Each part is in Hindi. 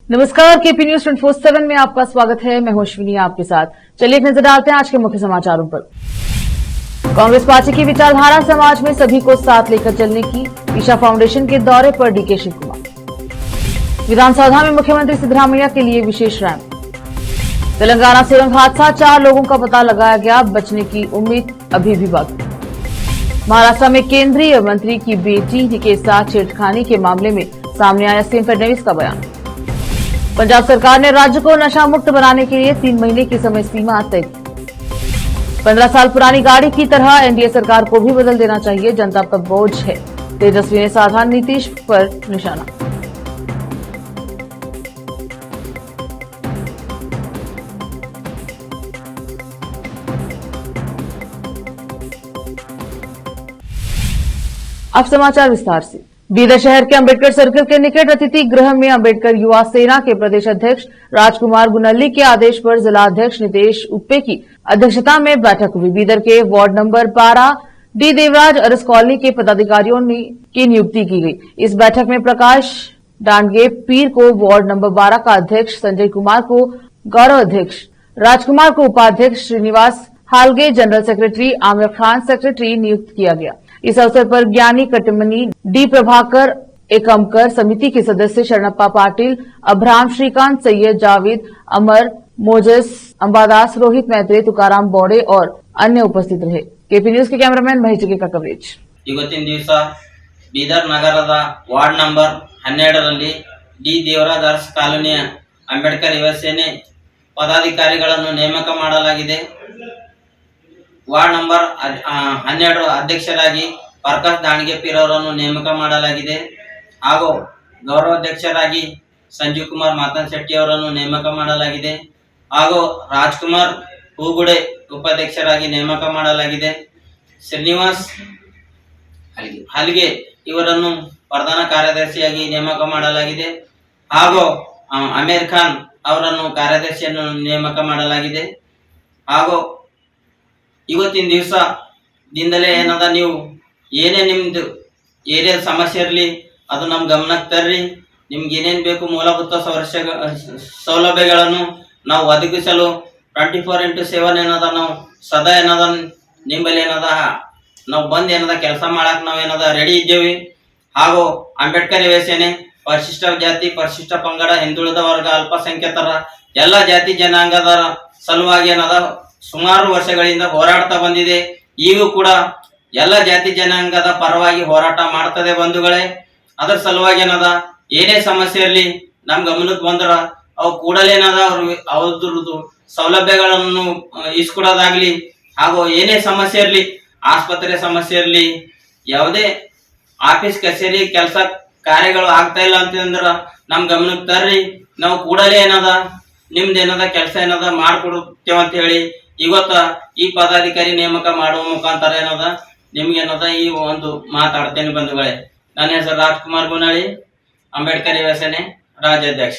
नमस्कार, केपी न्यूज 24/7 में आपका स्वागत है। मैं हूं अश्विनी आपके साथ। चलिए एक नजर डालते हैं आज के मुख्य समाचारों पर। कांग्रेस पार्टी की विचारधारा समाज में सभी को साथ लेकर चलने की, ईशा फाउंडेशन के दौरे पर डीके शिव कुमार। विधानसभा में मुख्यमंत्री सिद्धरामैया के लिए विशेष रैंप। तेलंगाना सुरंग हादसा, 4 लोगों का पता लगाया गया, बचने की उम्मीद अभी भी बाकी। महाराष्ट्र में केंद्रीय मंत्री की बेटी के साथ छेड़खानी के मामले में सामने आया सीएम फडणवीस का बयान। पंजाब सरकार ने राज्य को नशा मुक्त बनाने के लिए 3 महीने की समय सीमा तय की। 15 साल पुरानी गाड़ी की तरह एनडीए सरकार को भी बदल देना चाहिए, जनता पर बोझ है, तेजस्वी ने साधा नीतीश पर निशाना। अब समाचार विस्तार से। बीदर शहर के अंबेडकर सर्कल के निकट अतिथि गृह में अंबेडकर युवा सेना के प्रदेश अध्यक्ष राजकुमार गुनल्ली के आदेश पर जिला अध्यक्ष नितेश उप्पे की अध्यक्षता में बैठक हुई। बीदर के ward number 12 D Devraj Aras colony के पदाधिकारियों की नियुक्ति की गई। इस बैठक में प्रकाश डांडगे पीर को वार्ड नंबर 12 का अध्यक्ष, संजय कुमार को गौरव अध्यक्ष, राजकुमार को उपाध्यक्ष, Srinivas Halge general secretary, Aamir Khan secretary नियुक्त किया गया। इस अवसर पर ज्ञानी कटमनी, डी प्रभाकर, एकमकर, समिति के सदस्य शरणप्पा पाटिल, अब्राहम, श्रीकांत, सैयद जावेद, अमर, मोजस, अंबादास, रोहित मैत्रे, तुकाराम बौड़े और अन्य उपस्थित रहे। केपी न्यूज के कैमरामैन महेश का कवरेज। ಇವತ್ತಿನ ದಿವಸ ಬೀದರ್ ನಗರದ ವಾರ್ಡ್ ನಂಬರ್ 12 ರಲ್ಲಿ ಡಿ ದೇವರಾಜ್ ಅರಸ್ ಕಾಲೋನಿಯ ಅಂಬೇಡ್ಕರ್ ಯುವ ಸೇನೆ ಪದಾಧಿಕಾರಿಗಳನ್ನು ನೇಮಕ ಮಾಡಲಾಗಿದೆ। ವಾರ್ಡ್ ನಂಬರ್ 12 ಅಧ್ಯಕ್ಷರಾಗಿ ಪ್ರಕಾಶ್ ದಾಣಿಗೆ ಪೀರ್ ಅವರನ್ನು ನೇಮಕ ಮಾಡಲಾಗಿದೆ ಹಾಗೂ ಗೌರವಾಧ್ಯಕ್ಷರಾಗಿ ಸಂಜೀವ್ ಕುಮಾರ್ ಮಾತನ್ ಶೆಟ್ಟಿ ಅವರನ್ನು ನೇಮಕ ಮಾಡಲಾಗಿದೆ ಹಾಗೂ ರಾಜ್ಕುಮಾರ್ ಹೂಗುಡೆ ಉಪಾಧ್ಯಕ್ಷರಾಗಿ ನೇಮಕ ಮಾಡಲಾಗಿದೆ। ಶ್ರೀನಿವಾಸ್ ಹಲ್ಗೆ ಇವರನ್ನು ಪ್ರಧಾನ ಕಾರ್ಯದರ್ಶಿಯಾಗಿ ನೇಮಕ ಮಾಡಲಾಗಿದೆ ಹಾಗೂ ಅಮೀರ್ ಖಾನ್ ಅವರನ್ನು ಕಾರ್ಯದರ್ಶಿಯನ್ನು ನೇಮಕ ಮಾಡಲಾಗಿದೆ ಹಾಗೂ ಇವತ್ತಿನ ದಿವಸದಿಂದಲೇ ಏನದ ನೀವು ಏನೇ ನಿಮ್ದು ಏರಿಯಾದ ಸಮಸ್ಯೆ ಇರಲಿ ಅದು ನಮ್ಮ ಗಮನಕ್ಕೆ ತರ್ರಿ। ನಿಮ್ಗೆ ಏನೇನು ಬೇಕು ಮೂಲಭೂತ ಸೌಲಭ್ಯಗಳನ್ನು ನಾವು ಒದಗಿಸಲು 24x7 ಏನದ ನಾವು ಸದಾ ಏನದ ನಿಂಬಲ್ಲಿ ಏನದ ನಾವು ಬಂದು ಏನದ ಕೆಲಸ ಮಾಡಕ್ಕೆ ನಾವು ಏನದ ರೆಡಿ ಇದ್ದೇವೆ ಹಾಗೂ ಅಂಬೇಡ್ಕರ್ ಯುವ ಸೇನೆ ಪರಿಶಿಷ್ಟ ಜಾತಿ, ಪರಿಶಿಷ್ಟ ಪಂಗಡ, ಹಿಂದುಳಿದ ವರ್ಗ, ಅಲ್ಪಸಂಖ್ಯಾತರ ಎಲ್ಲ ಜಾತಿ ಜನಾಂಗದ ಸಲುವಾಗಿ ಏನದ ಸುಮಾರು ವರ್ಷಗಳಿಂದ ಹೋರಾಡ್ತಾ ಬಂದಿದೆ। ಈಗೂ ಕೂಡ ಎಲ್ಲ ಜಾತಿ ಜನಾಂಗದ ಪರವಾಗಿ ಹೋರಾಟ ಮಾಡ್ತದೆ ಬಂಧುಗಳೇ। ಅದರ ಸಲುವಾಗಿ ಏನದ ಏನೇ ಸಮಸ್ಯೆ ಇರಲಿ ನಮ್ ಗಮನಕ್ಕೆ ಬಂದ್ರ ಅವು ಕೂಡಲೇ ಏನದ ಅವ್ರದ್ದು ಸೌಲಭ್ಯಗಳನ್ನು ಇಸ್ಕೊಡೋದಾಗ್ಲಿ ಹಾಗೂ ಏನೇ ಸಮಸ್ಯೆ ಇರಲಿ, ಆಸ್ಪತ್ರೆ ಸಮಸ್ಯೆ ಇರಲಿ, ಯಾವುದೇ ಆಫೀಸ್ ಕಚೇರಿ ಕೆಲಸ ಕಾರ್ಯಗಳು ಆಗ್ತಾ ಇಲ್ಲ ಅಂತಂದ್ರ ನಮ್ ಗಮನಕ್ಕೆ ತರ್ರಿ, ನಾವು ಕೂಡಲೇ ಏನದ ನಿಮ್ದೇನದ ಕೆಲಸ ಏನದ ಮಾಡ್ಕೊಡುತ್ತೇವೆ ಅಂತ ಹೇಳಿ ಇವತ್ತ ಈ ಪದಾಧಿಕಾರಿ ನೇಮಕ ಮಾಡುವ ಮುಖಾಂತರ ಏನದ ನಿಮ್ಗೆ ಏನದ ಈ ಒಂದು ಮಾತಾಡ್ತೇನೆ ಬಂಧುಗಳೇ। ನನ್ನ ಹೆಸರು ರಾಜ್ಕುಮಾರ್ गुनल्ली, अंबेडकर युवा सेना राज्याध्यक्ष।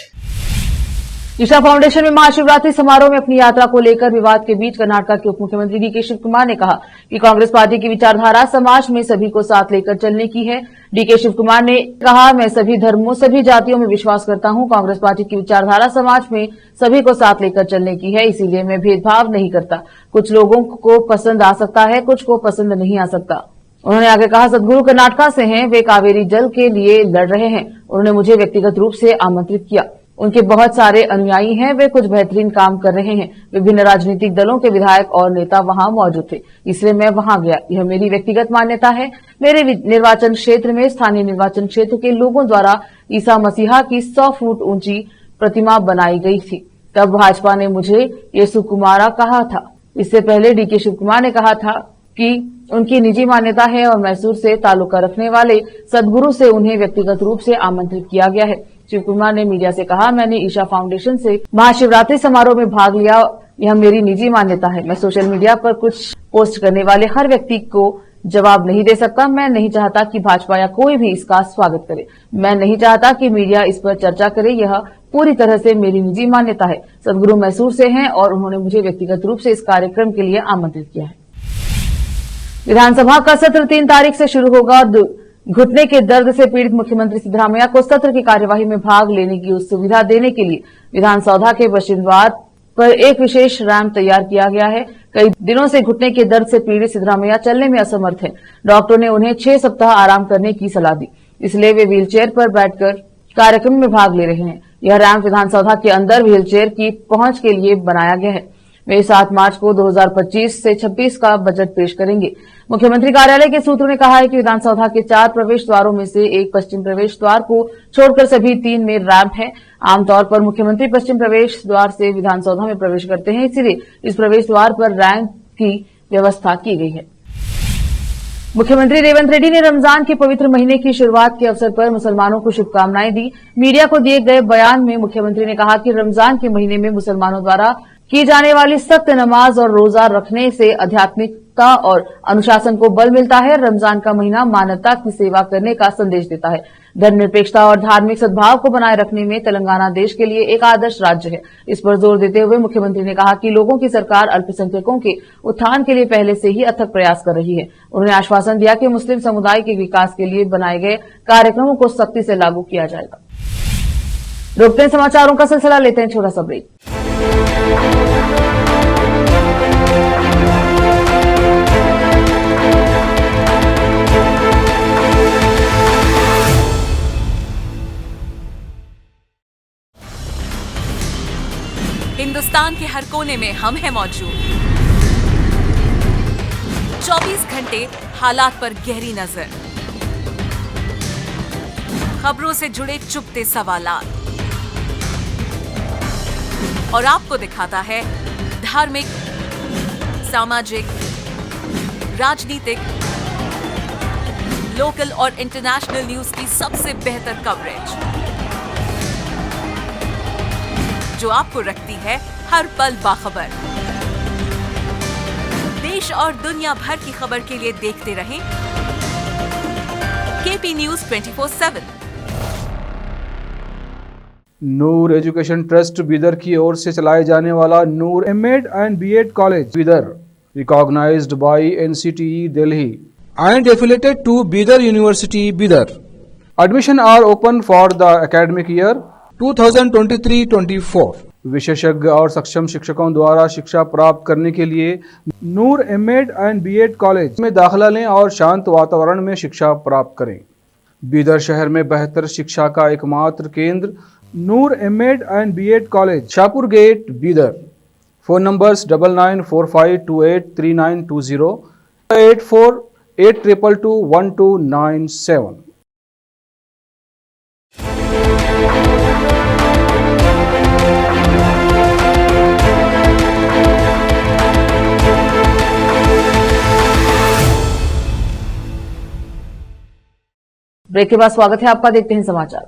ईशा फाउंडेशन में महाशिवरात्रि समारोह में अपनी यात्रा को लेकर विवाद के बीच कर्नाटक के उप मुख्यमंत्री डीके शिव कुमार ने कहा कि कांग्रेस पार्टी की विचारधारा समाज में सभी को साथ लेकर चलने की है। डीके शिव कुमार ने कहा, मैं सभी धर्मों, सभी जातियों में विश्वास करता हूं। कांग्रेस पार्टी की विचारधारा समाज में सभी को साथ लेकर चलने की है, इसीलिए मैं भेदभाव नहीं करता। कुछ लोगों को पसंद आ सकता है, कुछ को पसंद नहीं आ सकता। उन्होंने आगे कहा, सदगुरु कर्नाटक से हैं, वे कावेरी जल के लिए लड़ रहे हैं। उन्होंने मुझे व्यक्तिगत रूप से आमंत्रित किया। उनके बहुत सारे अनुयायी हैं, वे कुछ बेहतरीन काम कर रहे हैं। विभिन्न राजनीतिक दलों के विधायक और नेता वहां मौजूद थे, इसलिए मैं वहां गया। यह मेरी व्यक्तिगत मान्यता है। मेरे निर्वाचन क्षेत्र में स्थानीय निर्वाचन क्षेत्र के लोगों द्वारा ईसा मसीहा की 100 फुट ऊंची प्रतिमा बनाई गई थी। तब भाजपा ने मुझे येसु कुमारा कहा था। इससे पहले डीके शिव कुमार ने कहा था कि उनकी निजी मान्यता है और मैसूर से ताल्लुका रखने वाले सदगुरु से उन्हें व्यक्तिगत रूप से आमंत्रित किया गया है। शिव कुमार ने मीडिया से कहा, मैंने ईशा फाउंडेशन से महाशिवरात्रि समारोह में भाग लिया, यह मेरी निजी मान्यता है। मैं सोशल मीडिया पर कुछ पोस्ट करने वाले हर व्यक्ति को जवाब नहीं दे सकता। मैं नहीं चाहता कि भाजपा या कोई भी इसका स्वागत करे। मैं नहीं चाहता कि मीडिया इस पर चर्चा करे। यह पूरी तरह से मेरी निजी मान्यता है। सदगुरु मैसूर से हैं और उन्होंने मुझे व्यक्तिगत रूप से इस कार्यक्रम के लिए आमंत्रित किया है। विधानसभा का सत्र 3 तारीख से शुरू होगा। घुटने के दर्द से पीड़ित मुख्यमंत्री सिद्धरामैया को सत्र की कार्यवाही में भाग लेने की सुविधा देने के लिए विधानसौधा के पश्चिम द्वार पर एक विशेष रैंप तैयार किया गया है। कई दिनों से घुटने के दर्द से पीड़ित सिद्धरामैया चलने में असमर्थ हैं। डॉक्टर ने उन्हें 6 सप्ताह आराम करने की सलाह दी, इसलिए वे व्हीलचेयर पर बैठकर कार्यक्रम में भाग ले रहे हैं। यह रैंप विधानसौधा के अंदर व्हीलचेयर की पहुंच के लिए बनाया गया है। वे 7 मार्च को 2025 से 26 का बजट पेश करेंगे। मुख्यमंत्री कार्यालय के सूत्रों ने कहा है कि विधानसौधा के 4 प्रवेश द्वारों में से एक पश्चिम प्रवेश द्वार को छोड़कर सभी 3 में रैंप है। आमतौर पर मुख्यमंत्री पश्चिम प्रवेश द्वार से विधानसौधा में प्रवेश करते हैं, इसीलिए इस प्रवेश द्वार पर रैंप की व्यवस्था की गई है। मुख्यमंत्री रेवंत रेड्डी ने रमजान के पवित्र महीने की शुरुआत के अवसर पर मुसलमानों को शुभकामनाएं दी। मीडिया को दिए गए बयान में मुख्यमंत्री ने कहा कि रमजान के महीने में मुसलमानों द्वारा की जाने वाली सख्त नमाज और रोजा रखने से आध्यात्मिकता और अनुशासन को बल मिलता है। रमजान का महीना मानवता की सेवा करने का संदेश देता है। धर्मनिरपेक्षता और धार्मिक सद्भाव को बनाए रखने में तेलंगाना देश के लिए एक आदर्श राज्य है। इस पर जोर देते हुए मुख्यमंत्री ने कहा कि लोगों की सरकार अल्पसंख्यकों के उत्थान के लिए पहले से ही अथक प्रयास कर रही है। उन्होंने आश्वासन दिया कि मुस्लिम समुदाय के विकास के लिए बनाए गए कार्यक्रमों को सख्ती से लागू किया जाएगा। रोकते हैं समाचारों का सिलसिला, लेते हैं छोटा सा ब्रेक। हिंदुस्तान के हर कोने में हम हैं मौजूद। 24 घंटे हालात पर गहरी नजर, खबरों से जुड़े चुपते सवालात और आपको दिखाता है धार्मिक, सामाजिक, राजनीतिक, लोकल और इंटरनेशनल न्यूज की सबसे बेहतर कवरेज, जो आपको रखती है हर पल बाखबर। देश और दुनिया भर की खबर के लिए देखते रहें KP news 24/7। Noor education trust Bidar की ओर से चलाए जाने वाला Noor MEd and BEd college Bidar, recognised by NCTE Delhi and affiliated to Bidar University, Bidar. Admission are open for the academic year 2023-24. विशेषज्ञ और सक्षम शिक्षकों द्वारा शिक्षा प्राप्त करने के लिए नूर एमएड एंड बीएड कॉलेज में दाखिला लें और शांत वातावरण में शिक्षा प्राप्त करें। बीदर शहर में बेहतर शिक्षा का एकमात्र केंद्र Noor MEd and BEd college, Shahpur gate, Bidar. Phone numbers 9945283920, 8482221297। Break के बाद स्वागत है आपका, देखते हैं समाचार।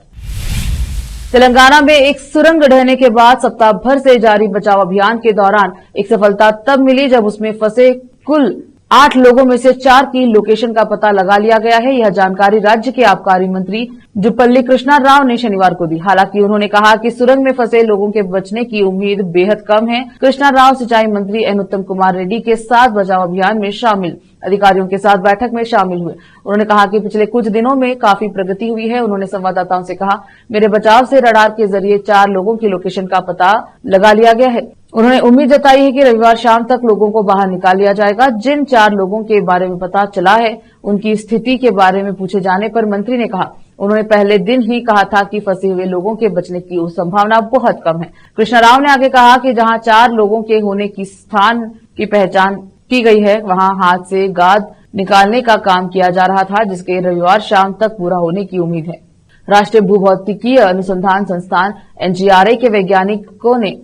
तेलंगाना में एक सुरंग ढहने के बाद सप्ताह भर से जारी बचाव अभियान के दौरान एक सफलता तब मिली जब उसमें फंसे कुल 8 लोगों में से 4 की लोकेशन का पता लगा लिया गया है। यह जानकारी राज्य के आबकारी मंत्री जुप्पल्ली कृष्णा राव ने शनिवार को दी। हालांकि उन्होंने कहा कि सुरंग में फंसे लोगों के बचने की उम्मीद बेहद कम है। कृष्णा राव सिंचाई मंत्री एन उत्तम कुमार रेड्डी के साथ बचाव अभियान में शामिल अधिकारियों के साथ बैठक में शामिल हुए। उन्होंने कहा कि पिछले कुछ दिनों में काफी प्रगति हुई है। उन्होंने संवाददाताओं से कहा, मेरे बचाव से रडार के जरिए 4 लोगों की लोकेशन का पता लगा लिया गया है। उन्होंने उम्मीद जताई है कि रविवार शाम तक लोगों को बाहर निकाल लिया जाएगा। जिन 4 लोगों के बारे में पता चला है, उनकी स्थिति के बारे में पूछे जाने पर मंत्री ने कहा, उन्होंने पहले दिन ही कहा था कि फंसे हुए लोगों के बचने की संभावना बहुत कम है। कृष्णा राव ने आगे कहा कि जहां 4 लोगों के होने की स्थान की पहचान की गई है, वहां हाथ से गाद निकालने का काम किया जा रहा था, जिसके रविवार शाम तक पूरा होने की उम्मीद है। राष्ट्रीय भूभौतिकीय अनुसंधान संस्थान एनजीआरआई के वैज्ञानिकों ने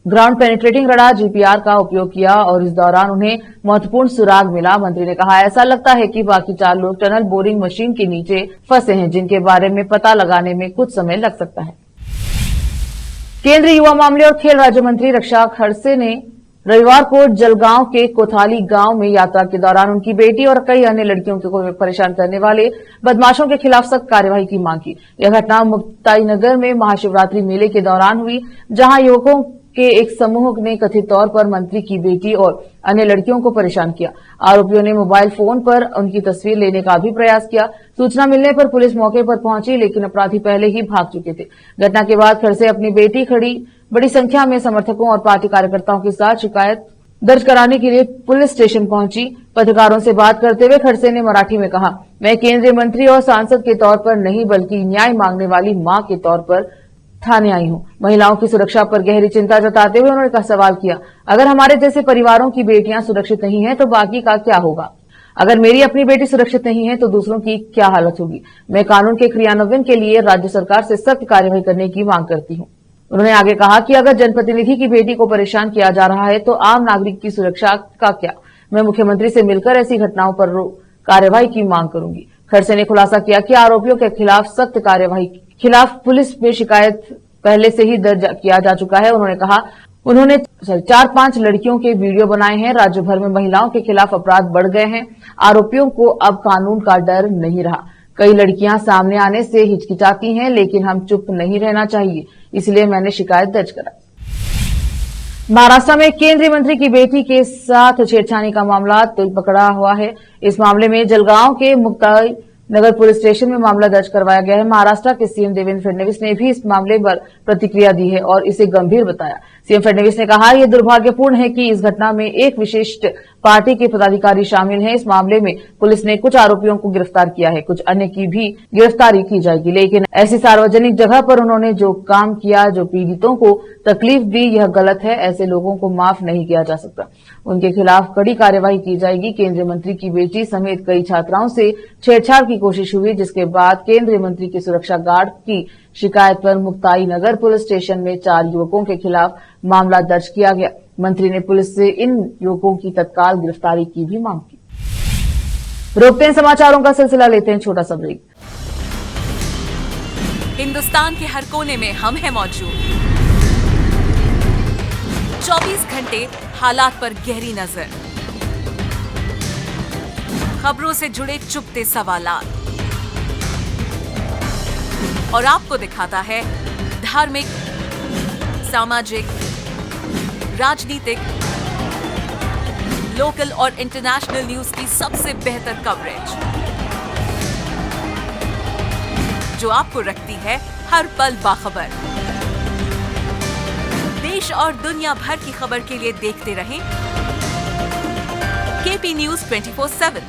ग्राउंड पेनिट्रेटिंग रडार जीपीआर का उपयोग किया और इस दौरान उन्हें महत्वपूर्ण सुराग मिला। मंत्री ने कहा, ऐसा लगता है कि बाकी 4 लोग टनल बोरिंग मशीन के नीचे फंसे हैं, जिनके बारे में पता लगाने में कुछ समय लग सकता है। केंद्रीय युवा मामले और खेल राज्य मंत्री रक्षा खड़से ने रविवार को जलगांव के कोथाली गांव में यात्रा के दौरान उनकी बेटी और कई अन्य लड़कियों को परेशान करने वाले बदमाशों के खिलाफ सख्त कार्यवाही की मांग की। यह घटना मुक्ताईनगर में महाशिवरात्रि मेले के दौरान हुई, जहां युवकों के एक समूह ने कथित तौर पर मंत्री की बेटी और अन्य लड़कियों को परेशान किया। आरोपियों ने मोबाइल फोन पर उनकी तस्वीर लेने का भी प्रयास किया। सूचना मिलने पर पुलिस मौके पर पहुंची, लेकिन अपराधी पहले ही भाग चुके थे। घटना के बाद खड़से अपनी बेटी खड़ी बड़ी संख्या में समर्थकों और पार्टी कार्यकर्ताओं के साथ शिकायत दर्ज कराने के लिए पुलिस स्टेशन पहुंची। पत्रकारों से बात करते हुए खड़से ने मराठी में कहा, मैं केंद्रीय मंत्री और सांसद के तौर पर नहीं बल्कि न्याय मांगने वाली मां के तौर पर थाने आई हूं। महिलाओं की सुरक्षा पर गहरी चिंता जताते हुए उन्होंने सवाल किया, अगर हमारे जैसे परिवारों की बेटियां सुरक्षित नहीं है तो बाकी का क्या होगा? अगर मेरी अपनी बेटी सुरक्षित नहीं है तो दूसरों की क्या हालत होगी? मैं कानून के क्रियान्वयन के लिए राज्य सरकार से सख्त कार्यवाही करने की मांग करती हूं। उन्होंने आगे कहा कि अगर जनप्रतिनिधि की बेटी को परेशान किया जा रहा है तो आम नागरिक की सुरक्षा का क्या? मैं मुख्यमंत्री से मिलकर ऐसी घटनाओं पर कार्रवाई की मांग करूंगी। खड़से ने खुलासा किया कि आरोपियों के खिलाफ सख्त कार्यवाही खिलाफ पुलिस में शिकायत पहले से ही दर्ज किया जा चुका है। उन्होंने कहा, उन्होंने 4-5 लड़कियों के वीडियो बनाए हैं। राज्य भर में महिलाओं के खिलाफ अपराध बढ़ गए हैं। आरोपियों को अब कानून का डर नहीं रहा। कई लड़कियां सामने आने से हिचकिचाती हैं, लेकिन हम चुप नहीं रहना चाहिए, इसलिए मैंने शिकायत दर्ज करा। महाराष्ट्र में केंद्रीय मंत्री की बेटी के साथ छेड़छाड़ी का मामला तेज पकड़ा हुआ है। इस मामले में जलगांव के मुक्ताई नगर पुलिस स्टेशन में मामला दर्ज करवाया गया है। महाराष्ट्र के सीएम देवेंद्र फडणवीस ने भी इस मामले पर प्रतिक्रिया दी है और इसे गंभीर बताया। सीएम फडणवीस ने कहा, यह दुर्भाग्यपूर्ण है कि इस घटना में एक विशिष्ट पार्टी के पदाधिकारी शामिल हैं। इस मामले में पुलिस ने कुछ आरोपियों को गिरफ्तार किया है, कुछ अन्य की भी गिरफ्तारी की जाएगी, लेकिन ऐसी सार्वजनिक जगह पर उन्होंने जो काम किया, जो पीड़ितों को तकलीफ दी, यह गलत है। ऐसे लोगों को माफ नहीं किया जा सकता। उनके खिलाफ कड़ी कार्यवाही की जाएगी। केंद्रीय मंत्री की बेटी समेत कई छात्राओं से छेड़छाड़ की कोशिश हुई, जिसके बाद केंद्रीय मंत्री के सुरक्षा गार्ड की शिकायत पर मुक्ताई नगर पुलिस स्टेशन में 4 युवकों के खिलाफ मामला दर्ज किया गया। मंत्री ने पुलिस से इन युवकों की तत्काल गिरफ्तारी की भी मांग की। रोकते हैं समाचारों का सिलसिला, लेते हैं छोटा सा ब्रेक। हिंदुस्तान के हर कोने में हम हैं मौजूद। 24 घंटे हालात पर गहरी नजर, खबरों से जुड़े चुपते सवालात और आपको दिखाता है धार्मिक, सामाजिक, राजनीतिक, लोकल और इंटरनेशनल न्यूज की सबसे बेहतर कवरेज, जो आपको रखती है हर पल बाखबर। देश और दुनिया भर की खबर के लिए देखते रहें केपी न्यूज 24/7।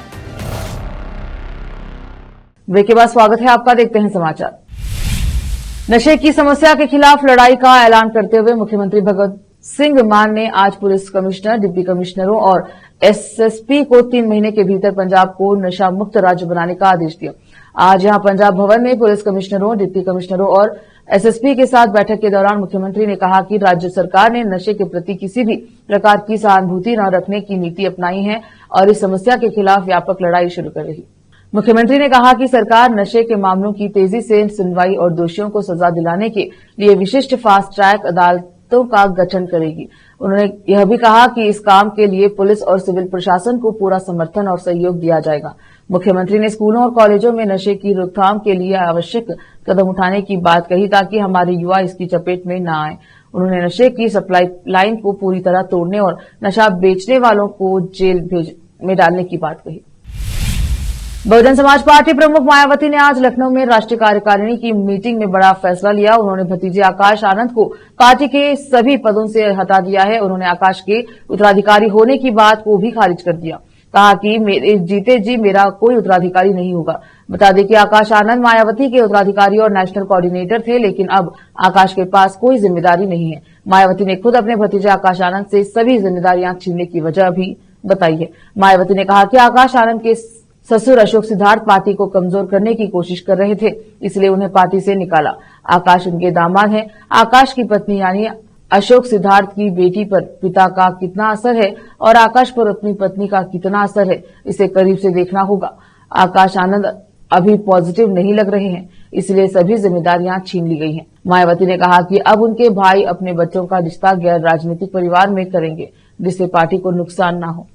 ब्रेक के बाद स्वागत है आपका, देखते हैं समाचार। नशे की समस्या के खिलाफ लड़ाई का ऐलान करते हुए मुख्यमंत्री भगत सिंह मान ने आज पुलिस कमिश्नर, डिप्टी कमिश्नरों और एसएसपी को 3 महीने के भीतर पंजाब को नशा मुक्त राज्य बनाने का आदेश दिया। आज यहां पंजाब भवन में पुलिस कमिश्नरों, डिप्टी कमिश्नरों और एसएसपी के साथ बैठक के दौरान मुख्यमंत्री ने कहा कि राज्य सरकार ने नशे के प्रति किसी भी प्रकार की सहानुभूति न रखने की नीति अपनाई है और इस समस्या के खिलाफ व्यापक लड़ाई शुरू कर रही। मुख्यमंत्री ने कहा कि सरकार नशे के मामलों की तेजी से सुनवाई और दोषियों को सजा दिलाने के लिए विशिष्ट फास्ट ट्रैक अदालतों का गठन करेगी। उन्होंने यह भी कहा कि इस काम के लिए पुलिस और सिविल प्रशासन को पूरा समर्थन और सहयोग दिया जाएगा। मुख्यमंत्री ने स्कूलों और कॉलेजों में नशे की रोकथाम के लिए आवश्यक कदम उठाने की बात कही, ताकि हमारे युवा इसकी चपेट में न आए। उन्होंने नशे की सप्लाई लाइन को पूरी तरह तोड़ने और नशा बेचने वालों को जेल में डालने की बात कही। बहुजन समाज पार्टी प्रमुख मायावती ने आज लखनऊ में राष्ट्रीय कार्यकारिणी की मीटिंग में बड़ा फैसला लिया। उन्होंने भतीजे आकाश आनंद को पार्टी के सभी पदों से हटा दिया है। उन्होंने आकाश के उत्तराधिकारी होने की बात को भी खारिज कर दिया। कहा कि मेरे जीते जी मेरा कोई उत्तराधिकारी नहीं होगा। बता दें कि आकाश आनंद मायावती के उत्तराधिकारी और नेशनल कोऑर्डिनेटर थे, लेकिन अब आकाश के पास कोई जिम्मेदारी नहीं है। मायावती ने खुद अपने भतीजे आकाश आनंद से सभी जिम्मेदारियां छीनने की वजह भी बताई है। मायावती ने कहा कि आकाश आनंद के ससुर अशोक सिद्धार्थ पार्टी को कमजोर करने की कोशिश कर रहे थे, इसलिए उन्हें पार्टी से निकाला। आकाश उनके दामाद हैं। आकाश की पत्नी यानी अशोक सिद्धार्थ की बेटी पर पिता का कितना असर है और आकाश पर अपनी पत्नी का कितना असर है, इसे करीब से देखना होगा। आकाश आनंद अभी पॉजिटिव नहीं लग रहे हैं, इसलिए सभी जिम्मेदारियां छीन ली गई हैं। मायावती ने कहा कि अब उनके भाई अपने बच्चों का रिश्ता गैर राजनीतिक परिवार में करेंगे, जिससे पार्टी को नुकसान न हो।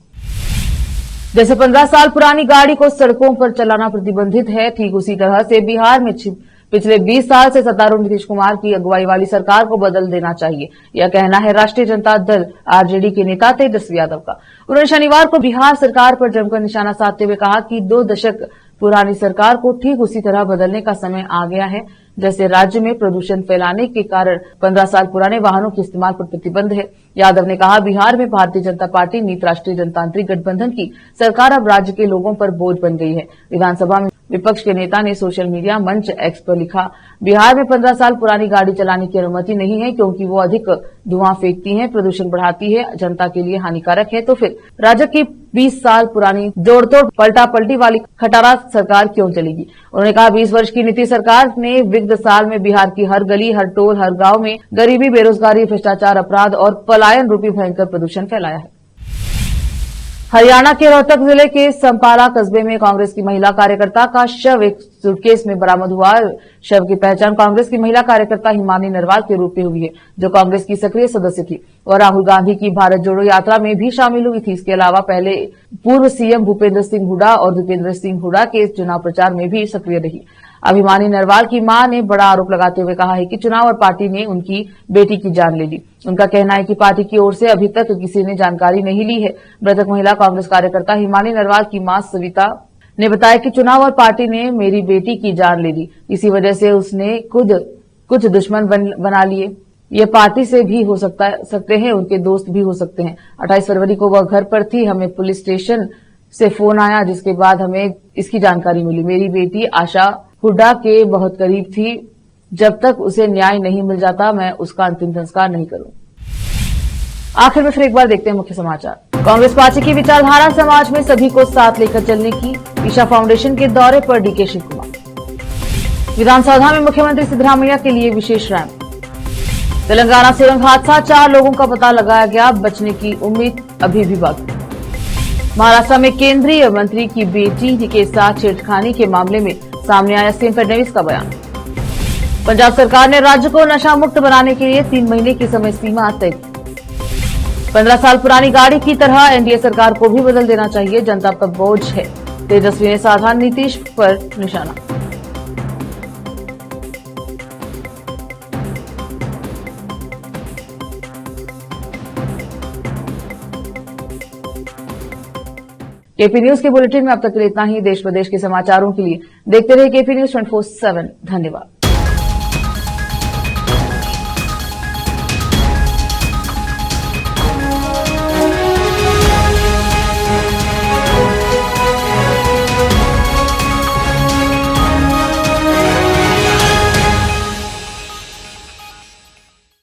जैसे 15 साल पुरानी गाड़ी को सड़कों पर चलाना प्रतिबंधित है, ठीक उसी तरह से बिहार में पिछले 20 साल से सत्तारूढ़ नीतीश कुमार की अगुवाई वाली सरकार को बदल देना चाहिए, यह कहना है राष्ट्रीय जनता दल आरजेडी के नेता तेजस्वी यादव का। उन्होंने शनिवार को बिहार सरकार पर जमकर निशाना साधते हुए कहा कि 2 दशक पुरानी सरकार को ठीक उसी तरह बदलने का समय आ गया है जैसे राज्य में प्रदूषण फैलाने के कारण 15 साल पुराने वाहनों के इस्तेमाल पर प्रतिबंध है। यादव ने कहा, बिहार में भारतीय जनता पार्टी नीत राष्ट्रीय जनतांत्रिक गठबंधन की सरकार अब राज्य के लोगों पर बोझ बन गई है। विधानसभा में विपक्ष के नेता ने सोशल मीडिया मंच एक्स पर लिखा, बिहार में 15 साल पुरानी गाड़ी चलाने की अनुमति नहीं है क्योंकि वो अधिक धुआं फेंकती है, प्रदूषण बढ़ाती है, जनता के लिए हानिकारक है। तो फिर राज्य की 20 साल पुरानी जोड़तोड़ पलटा पलटी वाली खटारा सरकार क्यों चलेगी? उन्होंने कहा, 20 वर्ष की नीतीश सरकार ने विगत साल में बिहार की हर गली, हर टोल, हर गांव में गरीबी, बेरोजगारी, भ्रष्टाचार, अपराध और पलायन रूपी भयंकर प्रदूषण फैलाया है। हरियाणा के रोहतक जिले के संपाला कस्बे में कांग्रेस की महिला कार्यकर्ता का शव एक सूटकेस में बरामद हुआ। शव की पहचान कांग्रेस की महिला कार्यकर्ता हिमानी नरवाल के रूप में हुई है, जो कांग्रेस की सक्रिय सदस्य थी और राहुल गांधी की भारत जोड़ो यात्रा में भी शामिल हुई थी। इसके अलावा पहले पूर्व सीएम भूपेंद्र सिंह हुड्डा और दीपेंद्र सिंह हुड्डा के चुनाव प्रचार में भी सक्रिय रही। अब हिमानी नरवाल की मां ने बड़ा आरोप लगाते हुए कहा है कि चुनाव और पार्टी ने उनकी बेटी की जान ले ली। उनका कहना है कि पार्टी की ओर से अभी तक किसी ने जानकारी नहीं ली है। मृतक महिला कांग्रेस कार्यकर्ता हिमानी नरवाल की मां सविता ने बताया कि चुनाव और पार्टी ने मेरी बेटी की जान ले ली, इसी वजह से उसने खुद कुछ दुश्मन बना लिए। ये पार्टी से भी हो सकते हैं, उनके दोस्त भी हो सकते हैं। 28 फरवरी को वह घर पर थी, हमें पुलिस स्टेशन से फोन आया जिसके बाद हमें इसकी जानकारी मिली। मेरी बेटी आशा हुड्डा के बहुत करीब थी, जब तक उसे न्याय नहीं मिल जाता मैं उसका अंतिम संस्कार नहीं करूं। आखिर में फिर एक बार देखते हैं मुख्य समाचार। कांग्रेस पार्टी की विचारधारा समाज में सभी को साथ लेकर चलने की, ईशा फाउंडेशन के दौरे पर डीके शिव कुमार। विधानसभा में मुख्यमंत्री सिद्धरामैया के लिए विशेष रैंप। तेलंगाना सुरंग हादसा, 4 लोगों का पता लगाया गया, बचने की उम्मीद अभी भी बाकी। महाराष्ट्र में केंद्रीय मंत्री की बेटी के साथ छेड़खानी के मामले में सामने आया सीएम फडणवीस का बयान। पंजाब सरकार ने राज्य को नशा मुक्त बनाने के लिए 3 महीने की समय सीमा तय की। 15 साल पुरानी गाड़ी की तरह एनडीए सरकार को भी बदल देना चाहिए, जनता पर बोझ है, तेजस्वी ने साधा नीतीश पर निशाना। केपी न्यूज के बुलेटिन में अब तक के लिए इतना ही। देश प्रदेश के समाचारों के लिए देखते रहिए केपी न्यूज 24/7। धन्यवाद।